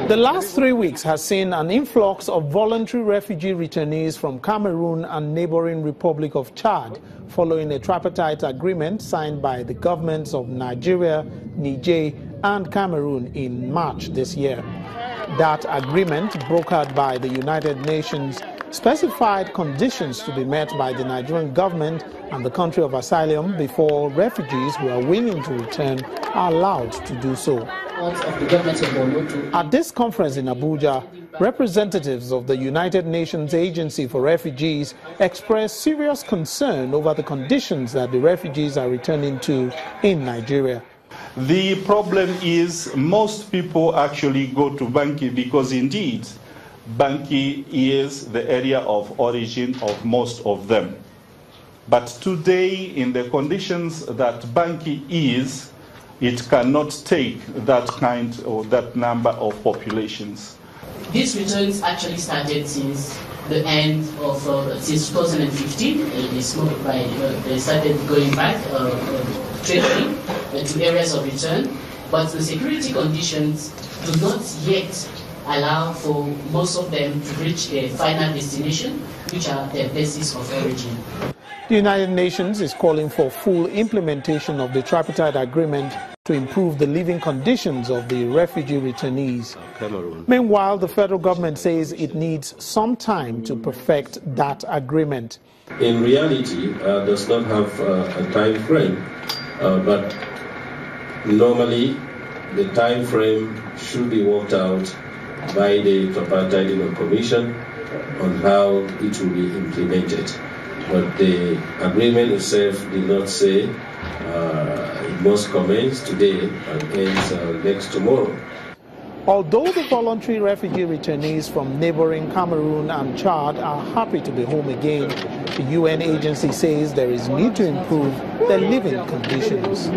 The last 3 weeks has seen an influx of voluntary refugee returnees from Cameroon and neighboring Republic of Chad following a tripartite agreement signed by the governments of Nigeria, Niger and Cameroon in March this year. That agreement, brokered by the United Nations, specified conditions to be met by the Nigerian government and the country of asylum before refugees who are willing to return are allowed to do so. At this conference in Abuja, representatives of the United Nations Agency for Refugees expressed serious concern over the conditions that the refugees are returning to in Nigeria. The problem is most people actually go to Banki because indeed Banki is the area of origin of most of them. But today, in the conditions that Banki is, it cannot take that kind or that number of populations. These returns actually started since the end of since 2015. They started going back trading to areas of return, but the security conditions do not yet allow for most of them to reach their final destination, which are their places of origin. The United Nations is calling for full implementation of the tripartite agreement to improve the living conditions of the refugee returnees. Meanwhile, the federal government says it needs some time to perfect that agreement. In reality, does not have a time frame, but normally the time frame should be worked out by the Tripartite Commission on how it will be implemented. But the agreement itself did not say it must commence today and ends next tomorrow. Although the voluntary refugee returnees from neighboring Cameroon and Chad are happy to be home again, the UN agency says there is need to improve their living conditions.